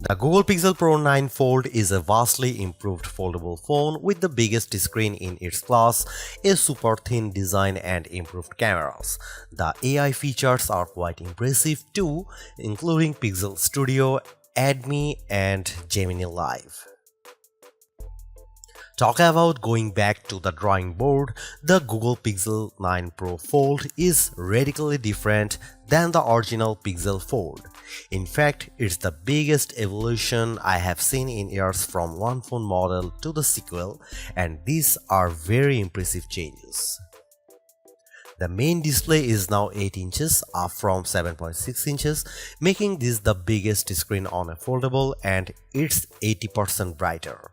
The Google Pixel Pro 9 Fold is a vastly improved foldable phone with the biggest screen in its class, a super thin design and improved cameras. The AI features are quite impressive too, including Pixel Studio, AdMe and Gemini Live. Talk about going back to the drawing board, the Google Pixel 9 Pro Fold is radically different than the original Pixel Fold. In fact, it's the biggest evolution I have seen in years from one phone model to the sequel, and these are very impressive changes. The main display is now 8 inches, up from 7.6 inches, making this the biggest screen on a foldable, and it's 80% brighter.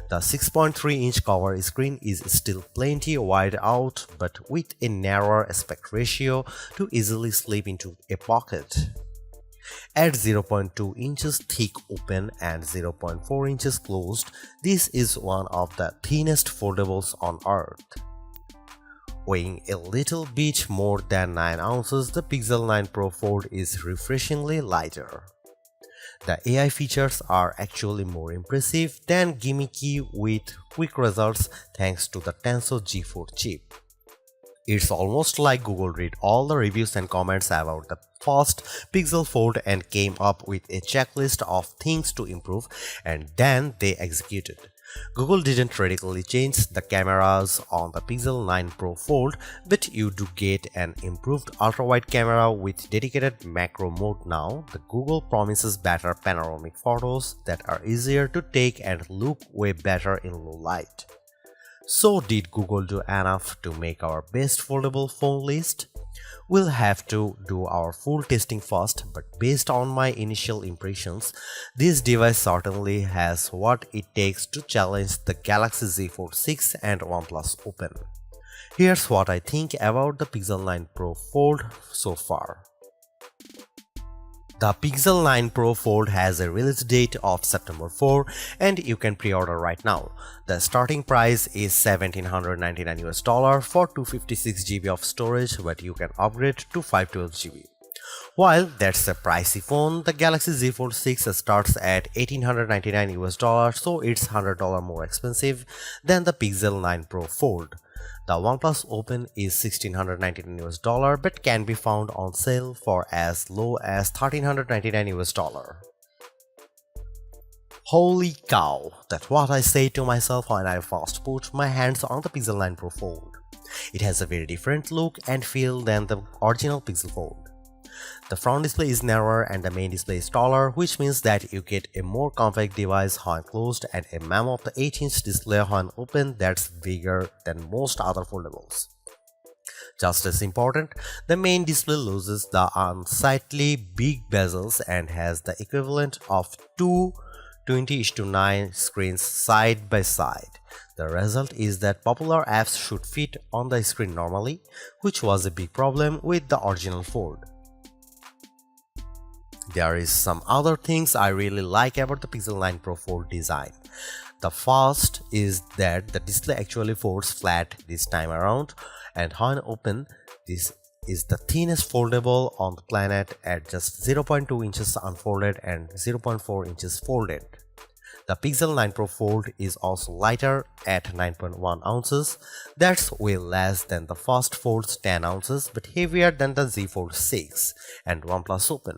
The 6.3-inch cover screen is still plenty wide out, but with a narrower aspect ratio to easily slip into a pocket. At 0.2 inches thick open and 0.4 inches closed, this is one of the thinnest foldables on earth. Weighing a little bit more than 9 ounces, the Pixel 9 Pro Fold is refreshingly lighter. The AI features are actually more impressive than gimmicky with quick results thanks to the Tensor G4 chip. It's almost like Google read all the reviews and comments about the first Pixel Fold and came up with a checklist of things to improve, and then they executed. Google didn't radically change the cameras on the Pixel 9 Pro Fold, but you do get an improved ultra-wide camera with dedicated macro mode now. The Google promises better panoramic photos that are easier to take and look way better in low light. So did Google do enough to make our best foldable phone list? We'll have to do our full testing first, but based on my initial impressions, this device certainly has what it takes to challenge the Galaxy Z Fold 6 and OnePlus Open. Here's what I think about the Pixel 9 Pro Fold so far. The Pixel 9 Pro Fold has a release date of September 4 and you can pre-order right now. The starting price is $1,799 for 256 GB of storage, but you can upgrade to 512 GB. While that's a pricey phone, the Galaxy Z Fold 6 starts at $1,899, so it's $100 more expensive than the Pixel 9 Pro Fold. The OnePlus Open is $1,699 but can be found on sale for as low as $1,399. Holy cow, that's what I say to myself when I first put my hands on the Pixel 9 Pro Fold. It has a very different look and feel than the original Pixel Fold. The front display is narrower and the main display is taller, which means that you get a more compact device when closed and a mammoth 8-inch display when open that's bigger than most other foldables. Just as important, the main display loses the unsightly big bezels and has the equivalent of two 20:9 screens side by side. The result is that popular apps should fit on the screen normally, which was a big problem with the original Fold. There is some other things I really like about the Pixel 9 Pro Fold design. The first is that the display actually folds flat this time around, and when open, this is the thinnest foldable on the planet at just 0.2 inches unfolded and 0.4 inches folded. The Pixel 9 Pro Fold is also lighter at 9.1 ounces, that's way less than the first Fold's 10 ounces but heavier than the Z Fold 6 and OnePlus Open.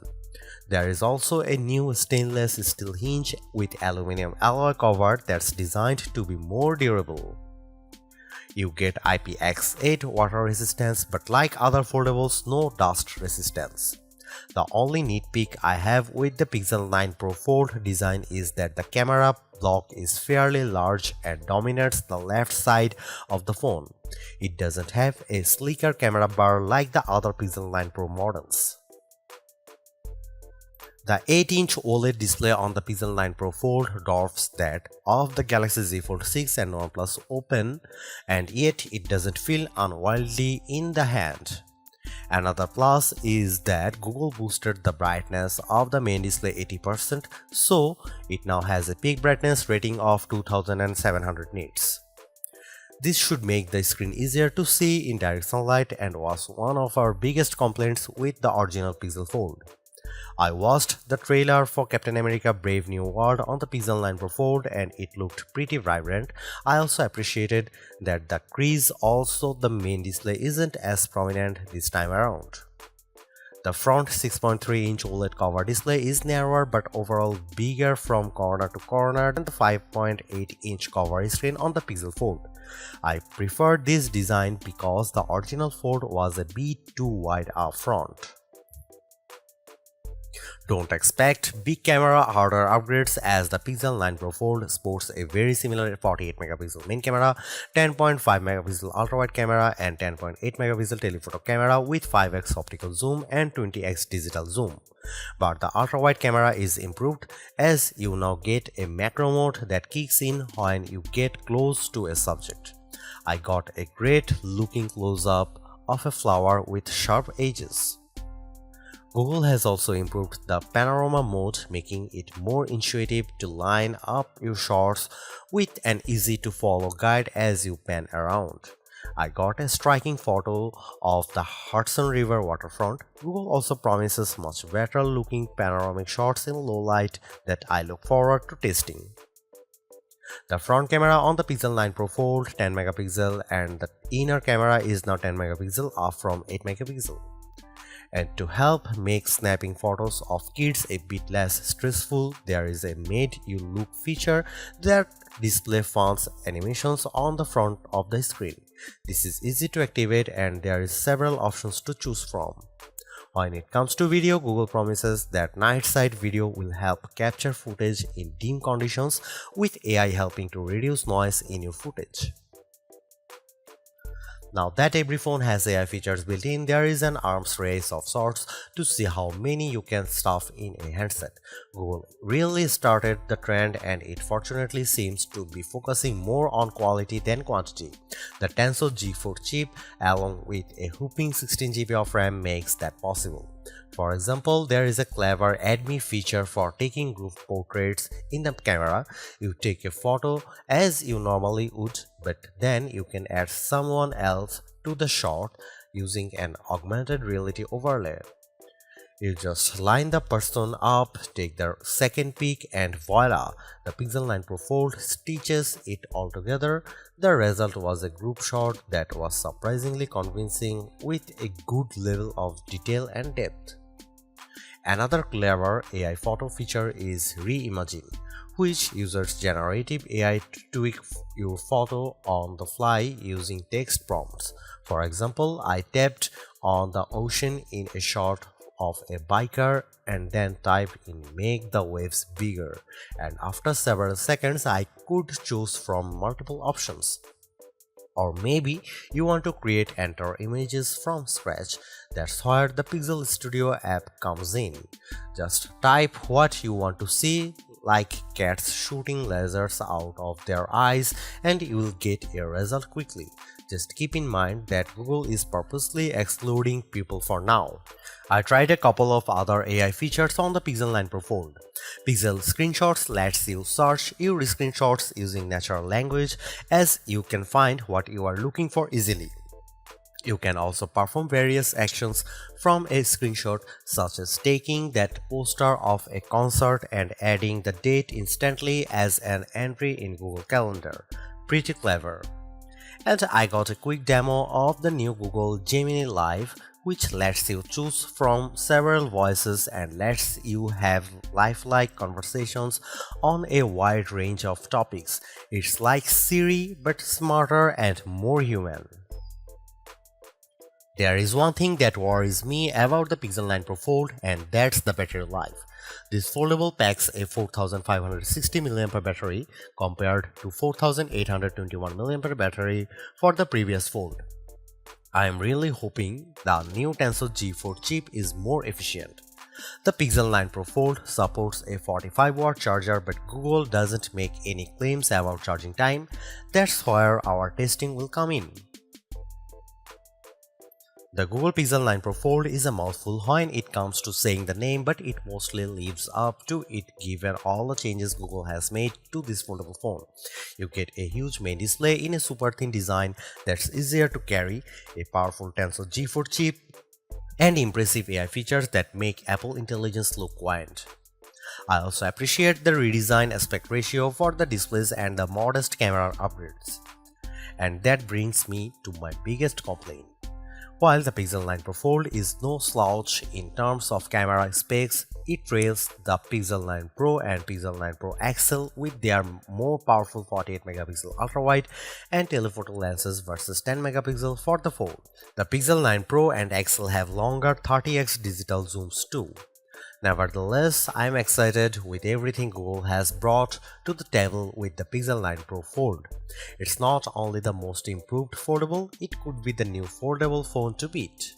There is also a new stainless steel hinge with aluminum alloy cover that's designed to be more durable. You get IPX8 water resistance, but like other foldables, no dust resistance. The only nitpick I have with the Pixel 9 Pro Fold design is that the camera block is fairly large and dominates the left side of the phone. It doesn't have a sleeker camera bar like the other Pixel 9 Pro models. The 8-inch OLED display on the Pixel 9 Pro Fold dwarfs that of the Galaxy Z Fold 6 and OnePlus Open, and yet it doesn't feel unwieldy in the hand. Another plus is that Google boosted the brightness of the main display 80%, so it now has a peak brightness rating of 2700 nits. This should make the screen easier to see in direct sunlight and was one of our biggest complaints with the original Pixel Fold. I watched the trailer for Captain America Brave New World on the Pixel 9 Pro Fold and it looked pretty vibrant. I also appreciated that the crease, also the main display, isn't as prominent this time around. The front 6.3-inch OLED cover display is narrower but overall bigger from corner to corner than the 5.8-inch cover screen on the Pixel Fold. I preferred this design because the original Fold was a bit too wide up front. Don't expect big camera hardware upgrades as the Pixel 9 Pro Fold sports a very similar 48 megapixel main camera, 10.5 megapixel ultra-wide camera and 10.8 megapixel telephoto camera with 5x optical zoom and 20x digital zoom. But the ultra-wide camera is improved as you now get a macro mode that kicks in when you get close to a subject. I got a great looking close-up of a flower with sharp edges. Google has also improved the panorama mode, making it more intuitive to line up your shots with an easy to follow guide as you pan around. I got a striking photo of the Hudson River waterfront. Google also promises much better looking panoramic shots in low light that I look forward to testing. The front camera on the Pixel 9 Pro Fold 10 megapixel and the inner camera is now 10 megapixel up from 8 megapixel. And to help make snapping photos of kids a bit less stressful, there is a Made You Look feature that displays fun animations on the front of the screen. This is easy to activate and there is several options to choose from. When it comes to video, Google promises that night sight video will help capture footage in dim conditions with AI helping to reduce noise in your footage. Now that every phone has AI features built in, there is an arms race of sorts to see how many you can stuff in a handset. Google really started the trend and it fortunately seems to be focusing more on quality than quantity. The Tensor G4 chip along with a whopping 16 GB of RAM makes that possible. For example, there is a clever Add Me feature for taking group portraits in the camera. You take a photo as you normally would, but then you can add someone else to the shot using an augmented reality overlay. You just line the person up, take their second pic and voila, the Pixel 9 Pro Fold stitches it all together. The result was a group shot that was surprisingly convincing with a good level of detail and depth. Another clever AI photo feature is Reimagine, which uses generative AI to tweak your photo on the fly using text prompts. For example, I tapped on the ocean in a shot of a biker and then typed in make the waves bigger, and after several seconds I could choose from multiple options. Or maybe you want to create entire images from scratch. That's where the Pixel Studio app comes in. Just type what you want to see, like cats shooting lasers out of their eyes, and you will get a result quickly. Just keep in mind that Google is purposely excluding people for now. I tried a couple of other AI features on the Pixel 9 Pro Fold. Pixel Screenshots lets you search your screenshots using natural language as you can find what you are looking for easily. You can also perform various actions from a screenshot, such as taking that poster of a concert and adding the date instantly as an entry in Google Calendar. Pretty clever. And I got a quick demo of the new Google Gemini Live, which lets you choose from several voices and lets you have lifelike conversations on a wide range of topics. It's like Siri but smarter and more human. There is one thing that worries me about the Pixel 9 Pro Fold, and that's the battery life. This foldable packs a 4560 mAh battery compared to 4821 mAh battery for the previous Fold. I am really hoping the new Tensor G4 chip is more efficient. The Pixel 9 Pro Fold supports a 45-watt charger, but Google doesn't make any claims about charging time. That's where our testing will come in. The Google Pixel 9 Pro Fold is a mouthful when it comes to saying the name, but it mostly lives up to it given all the changes Google has made to this foldable phone. You get a huge main display in a super thin design that's easier to carry, a powerful Tensor G4 chip, and impressive AI features that make Apple Intelligence look quaint. I also appreciate the redesigned aspect ratio for the displays and the modest camera upgrades. And that brings me to my biggest complaint. While the Pixel 9 Pro Fold is no slouch in terms of camera specs, it trails the Pixel 9 Pro and Pixel 9 Pro XL with their more powerful 48 megapixel ultrawide and telephoto lenses versus 10 megapixel for the Fold. The Pixel 9 Pro and XL have longer 30x digital zooms too. Nevertheless, I'm excited with everything Google has brought to the table with the Pixel 9 Pro Fold. It's not only the most improved foldable, it could be the new foldable phone to beat.